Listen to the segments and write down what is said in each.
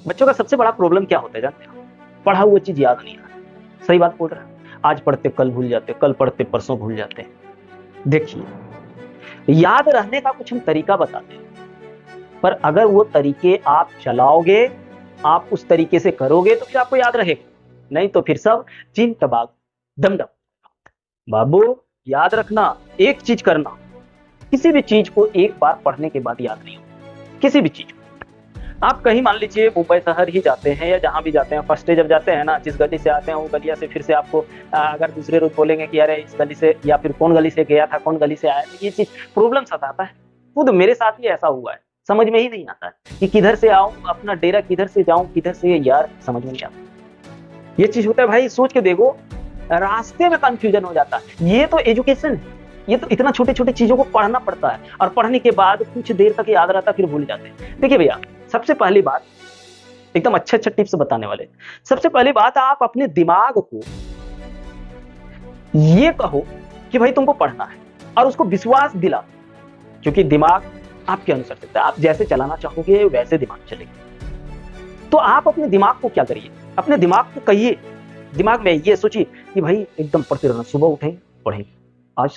बच्चों का सबसे बड़ा प्रॉब्लम क्या होता है जानते हो? पढ़ा हुआ चीज याद नहीं आता। सही बात बोल रहा है। आज पढ़ते कल भूल जाते, कल पढ़ते परसों भूल जाते हैं। देखिए, याद रहने का कुछ हम तरीका बताते हैं, पर अगर वो तरीके आप चलाओगे, आप उस तरीके से करोगे तो फिर आपको याद रहेगा, नहीं तो फिर सब चिन टबाक दमदम। बाबू, याद रखना, एक चीज करना, किसी भी चीज को एक बार पढ़ने के बाद याद नहीं होगा। किसी भी चीज को आप कहीं मान लीजिए मुंबई शहर ही जाते हैं या जहां भी जाते हैं, फर्स्ट डे जब जाते हैं ना, जिस गली से आते हैं वो गलिया से फिर से आपको अगर दूसरे रोज बोलेंगे कि अरे इस गली से, या फिर कौन गली से गया था, कौन गली से आया, तो ये चीज प्रॉब्लम सताता है। खुद मेरे साथ भी ऐसा हुआ है, समझ में ही नहीं आता है कि किधर से आऊं, अपना डेरा किधर से जाऊं, किधर से, यार समझ में नहीं आता। ये चीज होता है भाई, सोच के देखो, रास्ते में कंफ्यूजन हो जाता है। ये तो एजुकेशन है, ये तो इतना छोटे छोटे चीजों को पढ़ना पड़ता है, और पढ़ने के बाद कुछ देर तक याद रहता, फिर भूल जाते हैं। देखिए भैया, सबसे पहली बात, एकदम अच्छे अच्छे टिप्स बताने वाले। सबसे पहली बात, आप अपने दिमाग को ये कहो कि भाई तुमको पढ़ना है, और उसको विश्वास दिला, क्योंकि दिमाग आपके अनुसार चलता है। आप जैसे चलाना चाहोगे वैसे दिमाग चलेगा। तो आप अपने दिमाग को क्या करिए, अपने दिमाग को कहिए, दिमाग में ये सोचिए कि भाई एकदम पढ़ते रहना, सुबह उठेंगे पढ़ेंगे, आज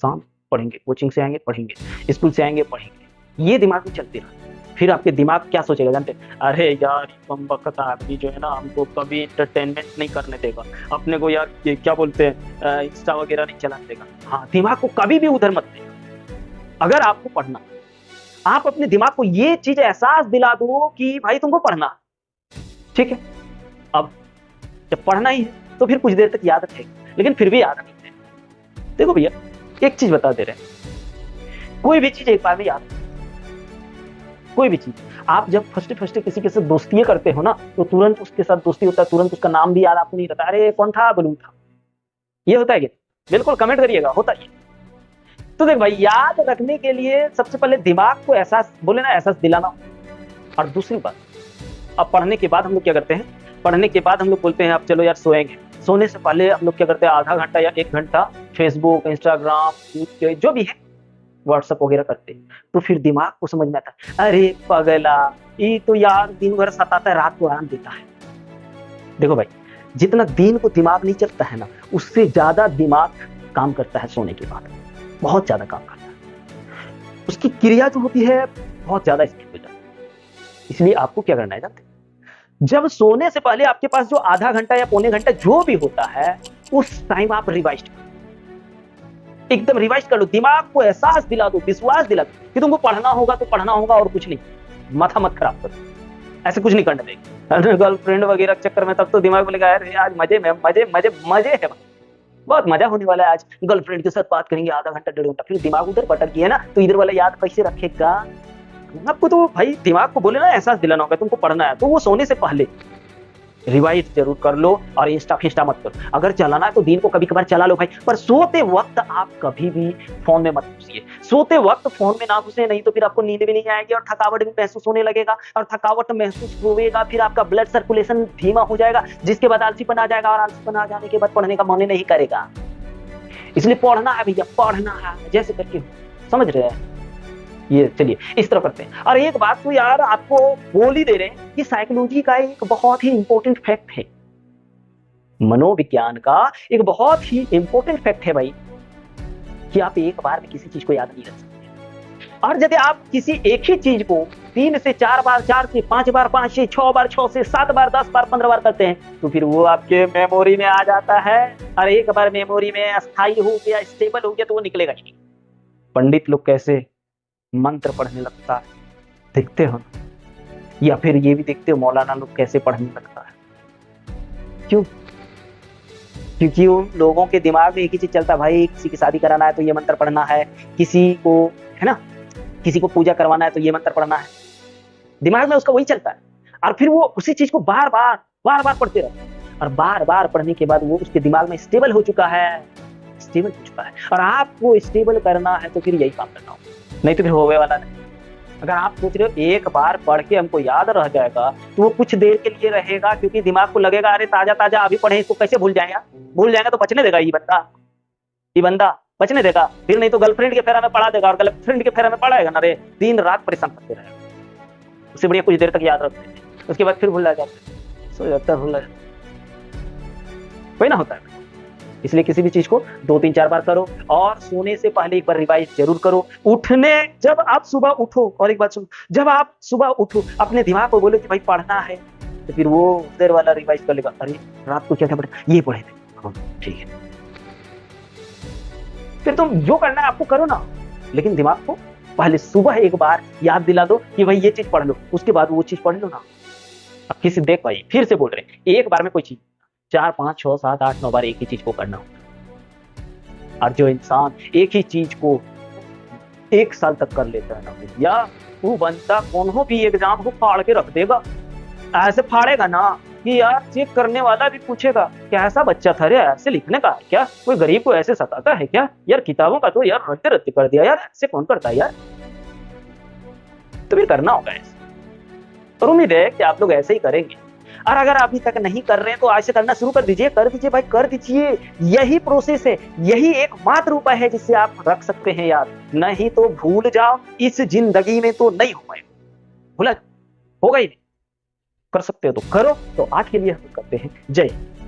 शाम पढ़ेंगे, कोचिंग से आएंगे पढ़ेंगे, स्कूल से आएंगे पढ़ेंगे, ये दिमाग में चलते रहा। फिर आपके दिमाग क्या सोचेगा जानते हैं? अरे यार, बम्बकत आदमी जो है ना, हमको कभी एंटरटेनमेंट नहीं करने देगा, अपने को यार ये क्या बोलते हैं, इंस्टा वगैरह नहीं चलाने देगा। हाँ, दिमाग को कभी भी उधर मत देगा। अगर आपको पढ़ना, आप अपने दिमाग को ये चीज एहसास दिला दो कि भाई तुमको पढ़ना, ठीक है। अब जब पढ़ना ही है तो फिर कुछ देर तक याद रखेगा, लेकिन फिर भी याद नहीं है। देखो भैया, एक चीज बता दे रहे हैं, कोई भी चीज एक बार में याद, कोई भी चीज। आप जब फर्स्ट फर्स्ट किसी के साथ दोस्ती करते हो ना, तो तुरंत उसके साथ दोस्ती होता है, तुरंत उसका नाम भी याद आपको नहीं रहता, अरे कौन था, बलून था। ये होता है क्या? बिल्कुल कमेंट करिएगा, होता है। तो देख भाई, याद रखने के लिए सबसे पहले दिमाग को एहसास, बोले ना, एहसास दिलाना। और दूसरी बात, अब पढ़ने के बाद हम लोग क्या करते हैं, पढ़ने के बाद हम लोग बोलते हैं अब चलो यार सोएंगे। सोने से पहले हम लोग क्या करते हैं, आधा घंटा या 1 घंटा फेसबुक, इंस्टाग्राम, जो भी है, व्हाट्सएप वगैरह करते हैं। तो फिर दिमाग को समझ में आता है, अरे पगला, ये तो यार दिन भर सताता है, रात को आराम देता है। देखो भाई, जितना दिन को दिमाग नहीं चलता है ना, उससे ज्यादा दिमाग काम करता है सोने के बाद, बहुत ज्यादा काम करता है। उसकी क्रिया जो होती है बहुत ज्यादा स्पीड हो जाती है। इसलिए आपको क्या करना है जानते हैं? जब सोने से पहले आपके पास जो आधा घंटा या पौने घंटा जो भी होता है, उस टाइम आप रिवाइज करो, एकदम रिवाइज कर लो। दिमाग को एहसास दिला दो, विश्वास दिला दो कि तुमको पढ़ना होगा तो पढ़ना होगा, और कुछ नहीं। माथा मत खराब करो, ऐसे कुछ नहीं करने देंगे। गर्लफ्रेंड वगैरह के चक्कर में तब तो दिमाग में लगा है आज मजे में, मजे मजे मजे है, बहुत मजा होने वाला है, आज गर्लफ्रेंड के साथ बात करेंगे आधा घंटा 1.5 घंटा। फिर दिमाग उधर भटक गया ना, तो इधर वाला याद कैसे रखेगा? आपको तो भाई दिमाग को बोले ना, एहसास दिलाना होगा तुमको पढ़ना है, तो वो सोने से पहले रिवाइज जरूर कर लो। और इंस्टा फिस्टा मत करो। अगर चलाना है तो दिन को कभी कभार चला लो भाई, पर सोते वक्त आप कभी भी फोन में मत घुसिए। सोते वक्त फोन में ना घुसे, नहीं तो फिर आपको नींद भी नहीं आएगी, और थकावट भी महसूस होने लगेगा, और थकावट महसूस होगा, फिर आपका ब्लड सर्कुलेशन धीमा हो जाएगा, जिसके बाद आलसीपन आ जाएगा, और आलसीपन आ जाने के बाद पढ़ने का मन नहीं करेगा। इसलिए पढ़ना है भैया, पढ़ना है, जैसे करके हो, समझ रहे हैं? ये चलिए इस तरह करते हैं। और एक बात तो यार आपको बोल ही दे रहे हैं कि साइकोलॉजी का एक बहुत ही इंपॉर्टेंट फैक्ट है, मनोविज्ञान का एक बहुत ही इंपॉर्टेंट फैक्ट है भाई, कि आप एक बार में किसी चीज को याद नहीं रख सकते। और यदि आप किसी एक ही चीज को 3 से 4 बार, 4 से 5 बार, 5 से 6 बार, 6 से 7 बार, 10 बार, 15 बार करते हैं, तो फिर वो आपके मेमोरी में आ जाता है। और एक बार मेमोरी में अस्थायी हो गया, स्टेबल हो गया, तो वो निकलेगा ही नहीं। पंडित लोग कैसे मंत्र पढ़ने लगता है, देखते हो? या फिर ये भी देखते हो मौलाना लोग कैसे पढ़ने लगता है? क्यों? क्योंकि उन लोगों के दिमाग में एक ही चीज चलता है, भाई किसी की शादी कराना है तो ये मंत्र पढ़ना है, किसी को, है ना, किसी को पूजा करवाना है तो ये मंत्र पढ़ना है। दिमाग में उसका वही चलता है, और फिर वो उसी चीज को बार बार पढ़ते रहते हैं, और बार बार पढ़ने के बाद वो उसके दिमाग में स्टेबल हो चुका है, स्टेबल हो चुका है। और आपको स्टेबल करना है तो फिर यही काम करना होगा, नहीं तो फिर होवे वाला नहीं। अगर आप सोच रहे हो एक बार पढ़ के हमको याद रह जाएगा, तो वो कुछ देर के लिए रहेगा, क्योंकि दिमाग को लगेगा अरे ताजा ताजा अभी पढ़े, इसको कैसे भूल जाएगा? भूल जाएगा तो बचने देगा ये बंदा बचने देगा, फिर नहीं तो गर्लफ्रेंड के फेरा में पढ़ा देगा, और गर्लफ्रेंड के फेरा में पढ़ाएगा ना रे, दिन रात परेशान करते रहेगा। उससे बढ़िया कुछ देर तक याद रखते हैं। उसके बाद फिर भूला जाता है, सो जाता है, भूला जाता है, कोई ना होता है। इसलिए किसी भी चीज को 2-3-4 बार करो, और सोने से पहले एक बार रिवाइज जरूर करो। उठने जब आप सुबह उठो, और एक बात सुनो, जब आप सुबह उठो अपने दिमाग को बोलो कि भाई पढ़ना है, तो फिर वो देर वाला रिवाइज कर लेगा, अरे रात को क्या क्या पढ़ा, ये पढ़े थे, हाँ ठीक है। फिर तुम जो करना है आपको करो ना, लेकिन दिमाग को पहले सुबह एक बार याद दिला दो कि भाई ये चीज पढ़ लो, उसके बाद वो चीज पढ़ लो ना। अब किसी देख भाई फिर से बोल रहे हैं, एक बार में कोई चीज 4-5-6-7-8-9 बार एक ही चीज को करना होता है। और जो इंसान एक ही चीज को 1 साल तक कर लेता है ना भैया, वो बंदा कोनो भी एग्जाम को फाड़ के रख देगा। ऐसे फाड़ेगा ना कि यार चेक करने वाला भी पूछेगा कैसा बच्चा था रे, ऐसे लिखने का है क्या, कोई गरीब को ऐसे सताता है क्या, यार किताबों का तो यार रद्द रद्द कर दिया यार, ऐसे कौन करता है यार। तो फिर करना होगा ऐसे, और उम्मीद है कि आप लोग ऐसे ही करेंगे। और अगर अभी तक नहीं कर रहे हैं तो आज से करना शुरू कर दीजिए, कर दीजिए भाई, कर दीजिए। यही प्रोसेस है, यही एकमात्र उपाय है जिससे आप रख सकते हैं याद। नहीं तो भूल जाओ, इस जिंदगी में तो नहीं हो पाएगा, भूला होगा ही नहीं। कर सकते हो तो करो। तो आज के लिए हम करते हैं जय हिंद।